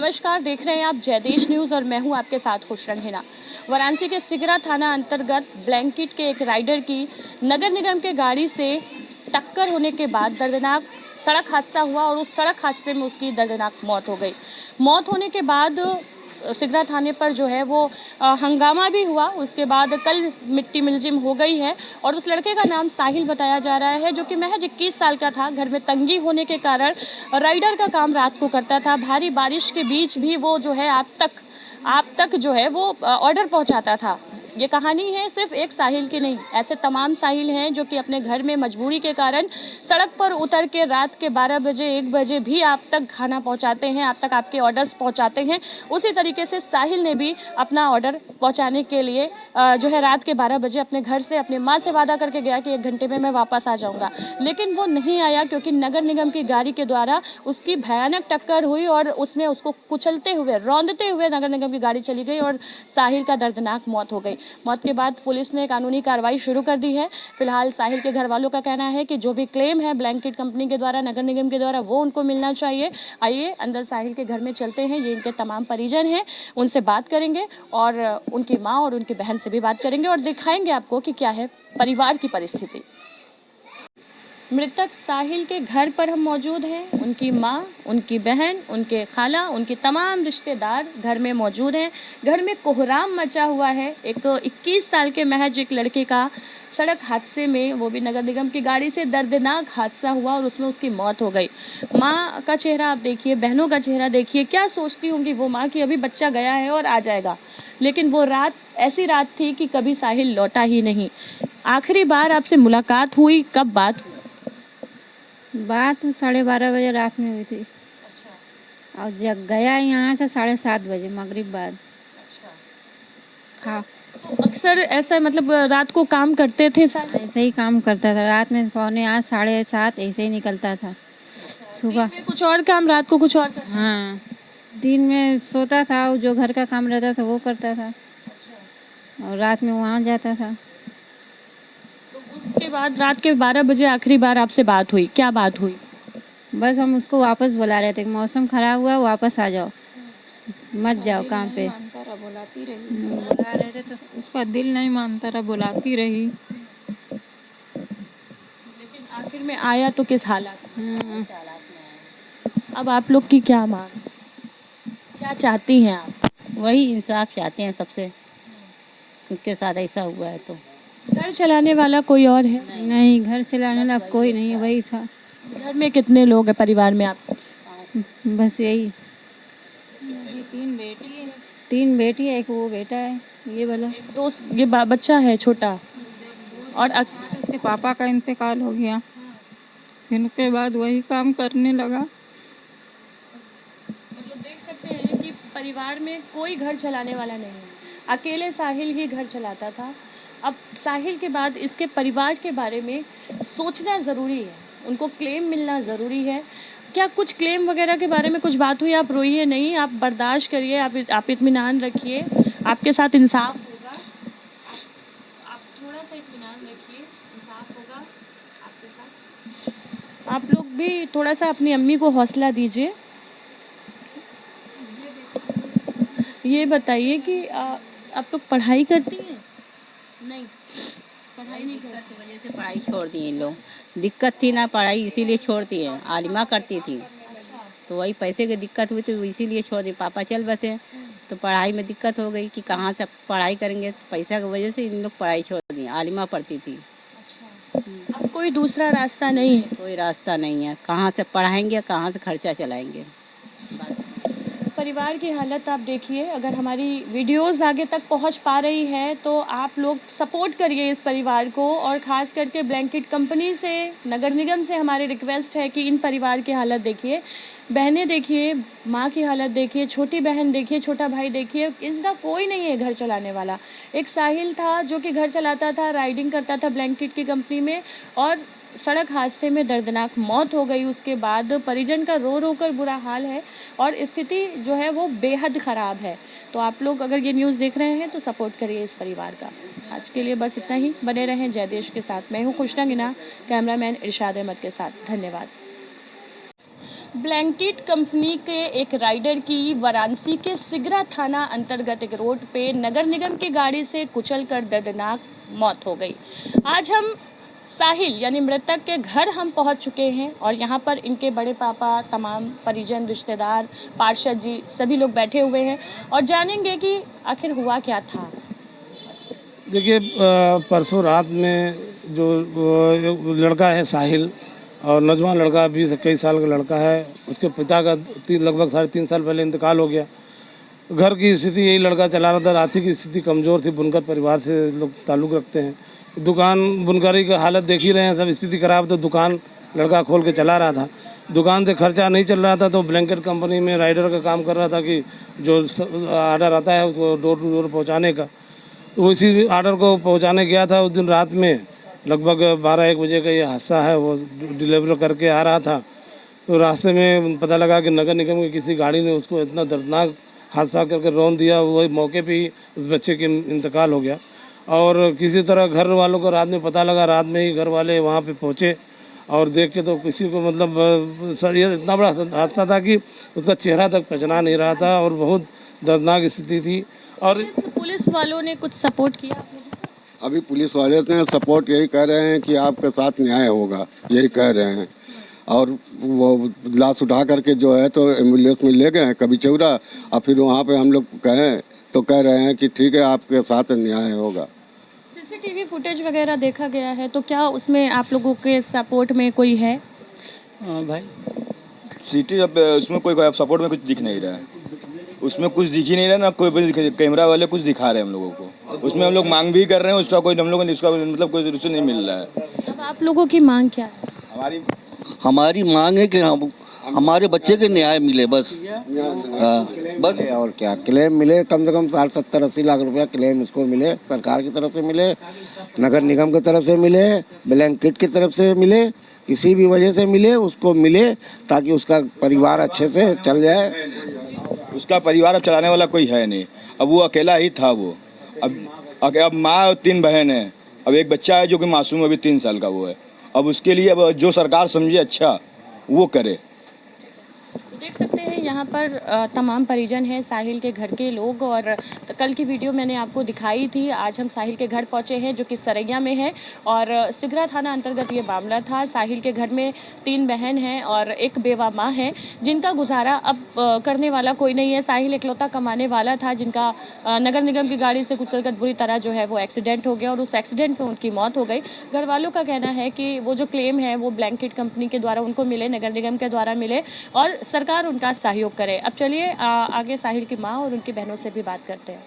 नमस्कार, देख रहे हैं आप जयदेश न्यूज़ और मैं हूं आपके साथ खुशरंग हिना। वाराणसी के सिगरा थाना अंतर्गत ब्लैंकेट के एक राइडर की नगर निगम के गाड़ी से टक्कर होने के बाद दर्दनाक सड़क हादसा हुआ और उस सड़क हादसे में उसकी दर्दनाक मौत हो गई। मौत होने के बाद सिगरा थाने पर जो है वो हंगामा भी हुआ। उसके बाद कल मिट्टी मिलजिम हो गई है और उस लड़के का नाम साहिल बताया जा रहा है, जो कि महज 21 साल का था। घर में तंगी होने के कारण राइडर का काम रात को करता था। भारी बारिश के बीच भी वो जो है आप तक जो है वो ऑर्डर पहुंचाता था। ये कहानी है सिर्फ एक साहिल की नहीं, ऐसे तमाम साहिल हैं जो कि अपने घर में मजबूरी के कारण सड़क पर उतर के रात के 12 बजे 1 बजे भी आप तक खाना पहुंचाते हैं, आप तक आपके ऑर्डर्स पहुंचाते हैं। उसी तरीके से साहिल ने भी अपना ऑर्डर पहुंचाने के लिए जो है रात के 12 बजे अपने घर से अपने माँ से वादा करके गया कि 1 घंटे में मैं वापस आ जाऊँगा, लेकिन वो नहीं आया क्योंकि नगर निगम की गाड़ी के द्वारा उसकी भयानक टक्कर हुई और उसमें उसको कुचलते हुए रौंदते हुए नगर निगम की गाड़ी चली गई और साहिल का दर्दनाक मौत हो गई। मौत के बाद पुलिस ने कानूनी कार्रवाई शुरू कर दी है। फिलहाल साहिल के घर वालों का कहना है कि जो भी क्लेम है ब्लैंकेट कंपनी के द्वारा, नगर निगम के द्वारा, वो उनको मिलना चाहिए। आइए अंदर साहिल के घर में चलते हैं। ये इनके तमाम परिजन हैं, उनसे बात करेंगे और उनकी माँ और उनकी बहन से भी बात करेंगे और दिखाएंगे आपको कि क्या है परिवार की परिस्थिति। मृतक साहिल के घर पर हम मौजूद हैं। उनकी माँ, उनकी बहन, उनके खाला, उनके तमाम रिश्तेदार घर में मौजूद हैं। घर में कोहराम मचा हुआ है। एक 21 साल के महज एक लड़के का सड़क हादसे में, वो भी नगर निगम की गाड़ी से, दर्दनाक हादसा हुआ और उसमें उसकी मौत हो गई। माँ का चेहरा आप देखिए, बहनों का चेहरा देखिए, क्या सोचती होंगी वो माँ कि अभी बच्चा गया है और आ जाएगा, लेकिन वो रात ऐसी रात थी कि कभी साहिल लौटा ही नहीं। आखिरी बार आपसे मुलाकात हुई कब? बात 12:30 बजे रात में हुई थी। अच्छा। और जब गया यहाँ से 7:30 बजे मगरिब बाद। अच्छा। खा तो अक्सर ऐसा मतलब रात को काम करते थे साहिल? ऐसे ही काम करता था। रात में 7:45 7:30 ऐसे ही निकलता था। सुबह दिन में कुछ और काम, रात को कुछ और करता? हाँ, दिन में सोता था और जो घर का काम रहता था वो करता था और रात में वहाँ जाता था। तो उसके बाद रात के 12 बजे आखिरी बार आपसे बात हुई, क्या बात हुई? बस हम उसको वापस बुला रहे थे, मौसम खराब हुआ, वापस आ जाओ, मत जाओ काम पे। मानता रहा, बुलाती रही। बुला रहे थे तो उसका दिल नहीं मानता रहा, बुलाती रही। लेकिन आखिर में आया तो किस हालात में? हाँ, अब आप लोग की क्या मांग, क्या चाहती हैं आप? वही इंसाफ चाहते हैं सबसे, उसके साथ ऐसा हुआ है तो। घर चलाने वाला कोई और है? नहीं, घर चलाने वाला अब कोई नहीं, वही था। घर में कितने लोग हैं परिवार में आप? बस यही, 3 बेटी है। 3 बेटी है, एक वो बेटा है, ये वाला। दोस्त, ये बच्चा है छोटा और उसके पापा का इंतकाल हो गया, फिर उसके बाद वही काम करने लगा। मतलब देख सकते हैं कि परिवार में कोई घर चलाने वाला नहीं है, अकेले साहिल ही घर चलाता था। अब साहिल के बाद इसके परिवार के बारे में सोचना ज़रूरी है, उनको क्लेम मिलना ज़रूरी है। क्या कुछ क्लेम वगैरह के बारे में कुछ बात हुई? आप रोइए नहीं, आप बर्दाश्त करिए, आप इत्मीनान रखिए, आपके साथ इंसाफ होगा। आप थोड़ा सा इत्मीनान रखिए, इंसाफ होगा आपके साथ। आप लोग भी थोड़ा सा अपनी अम्मी को हौसला दीजिए। ये बताइए कि आप लोग पढ़ाई करती हैं? नहीं, पढ़ाई नहीं करती। दिक्कत की वजह से पढ़ाई छोड़ दी इन लोग। दिक्कत थी ना पढ़ाई, इसीलिए छोड़ दी है। आलिमा करती थी तो वही पैसे की दिक्कत हुई तो इसीलिए छोड़ दी। पापा चल बसे तो पढ़ाई में दिक्कत हो गई कि कहाँ से पढ़ाई करेंगे, पैसा की वजह से इन लोग पढ़ाई छोड़ दी। आलिमा पढ़ती थी। अब कोई दूसरा रास्ता नहीं है? कोई रास्ता नहीं है, कहाँ से पढ़ाएंगे, कहाँ से खर्चा चलाएंगे। परिवार की हालत आप देखिए। अगर हमारी वीडियोस आगे तक पहुंच पा रही है तो आप लोग सपोर्ट करिए इस परिवार को, और ख़ास करके ब्लैंकेट कंपनी से, नगर निगम से हमारी रिक्वेस्ट है कि इन परिवार की हालत देखिए। बहनें देखिए, माँ की हालत देखिए, छोटी बहन देखिए, छोटा भाई देखिए, इनका कोई नहीं है घर चलाने वाला। एक साहिल था जो कि घर चलाता था, राइडिंग करता था ब्लैंकेट की कंपनी में, और सड़क हादसे में दर्दनाक मौत हो गई। उसके बाद परिजन का रो रो कर बुरा हाल है और स्थिति जो है वो बेहद ख़राब है। तो आप लोग अगर ये न्यूज़ देख रहे हैं तो सपोर्ट करिए इस परिवार का। आज के लिए बस इतना ही। बने रहें जयदेश के साथ। मैं हूँ खुशरंग हिना, कैमरामैन इरशाद अहमद के साथ। धन्यवाद। ब्लैंकेट कंपनी के एक राइडर की वाराणसी के सिगरा थाना अंतर्गत एक रोड पे नगर निगम की गाड़ी से कुचलकर दर्दनाक मौत हो गई। आज हम साहिल यानी मृतक के घर हम पहुंच चुके हैं और यहां पर इनके बड़े पापा, तमाम परिजन, रिश्तेदार, पार्षद जी सभी लोग बैठे हुए हैं और जानेंगे कि आखिर हुआ क्या था। देखिए, परसों रात में जो लड़का है साहिल और नौजवान लड़का 20-21 साल का लड़का है, उसके पिता का लगभग 3.5 साल पहले इंतकाल हो गया। घर की स्थिति यही लड़का चला रहा था, आर्थिक स्थिति कमज़ोर थी, बुनकर परिवार से लोग ताल्लुक़ रखते हैं। दुकान बुनकरी की हालत देख ही रहे हैं, सब स्थिति ख़राब, तो दुकान लड़का खोल के चला रहा था। दुकान से खर्चा नहीं चल रहा था तो ब्लैंकेट कंपनी में राइडर का काम कर रहा था कि जो आर्डर आता है उसको डोर टू डोर पहुँचाने का। तो इसी आर्डर को पहुंचाने गया था। उस दिन रात में लगभग 12-1 बजे का ये हादसा है। वो डिलीवर करके आ रहा था तो रास्ते में पता लगा कि नगर निगम की किसी गाड़ी ने उसको इतना दर्दनाक हादसा करके रौंद दिया। वही मौके पे ही उस बच्चे की इंतकाल हो गया। और किसी तरह घर वालों को रात में पता लगा, रात में ही घर वाले वहाँ पे पहुँचे और देख के तो किसी को मतलब ये इतना बड़ा हादसा था कि उसका चेहरा तक पहचाना नहीं रहा था और बहुत दर्दनाक स्थिति थी। और पुलिस वालों ने कुछ सपोर्ट किया आप लोगों को? अभी पुलिस वाले ने सपोर्ट यही कह रहे हैं कि आपके साथ न्याय होगा, यही कह रहे हैं। और वो लाश उठा करके जो है तो एम्बुलेंस में ले गए हैं कभी चौरा, और फिर वहाँ पे हम लोग कहें तो कह रहे हैं कि ठीक है आपके साथ न्याय होगा। सीसीटीवी फुटेज वगैरह देखा गया है तो क्या उसमें आप लोगों के सपोर्ट में कोई है? भाई सिटी अब उसमें कोई सपोर्ट में कुछ दिख नहीं रहा है, उसमें कुछ दिख ही नहीं रहा ना, कोई कैमरा वाले कुछ दिखा रहे हैं हम लोगों को। उसमें हम लोग मांग भी कर रहे हैं, उसका कोई हम लोगों ने उसका मतलब कोई उससे नहीं मिल रहा है। अब आप लोगों की मांग क्या है? हमारी मांग है कि हम हमारे बच्चे के न्याय मिले बस। बस और क्या क्लेम मिले, कम से कम 60-70-80 लाख रुपया क्लेम उसको मिले, सरकार की तरफ से मिले, नगर निगम की तरफ से मिले, ब्लैंकेट की तरफ से मिले, किसी भी वजह से मिले, उसको मिले ताकि उसका परिवार अच्छे से चल जाए। उसका परिवार अब चलाने वाला कोई है नहीं, अब वो अकेला ही था। वो अब माँ और 3 बहन है, अब एक बच्चा है जो कि मासूम अभी 3 साल का वो है। अब उसके लिए अब जो सरकार समझे अच्छा वो करे। देख सकते हैं यहाँ पर तमाम परिजन हैं, साहिल के घर के लोग। और कल की वीडियो मैंने आपको दिखाई थी। आज हम साहिल के घर पहुँचे हैं जो कि सरैया में है और सिगरा थाना अंतर्गत ये मामला था। साहिल के घर में 3 बहन हैं और एक बेवा माँ है जिनका गुजारा अब करने वाला कोई नहीं है। साहिल इकलौता कमाने वाला था जिनका नगर निगम की गाड़ी से कुचलकर बुरी तरह जो है वो एक्सीडेंट हो गया और उस एक्सीडेंट में उनकी मौत हो गई। घर वालों का कहना है कि वो जो क्लेम है वो ब्लैंकेट कंपनी के द्वारा उनको मिले, नगर निगम के द्वारा मिले और सरकार उनका सहयोग करे। अब चलिए आगे साहिल की माँ और उनकी बहनों से भी बात करते हैं।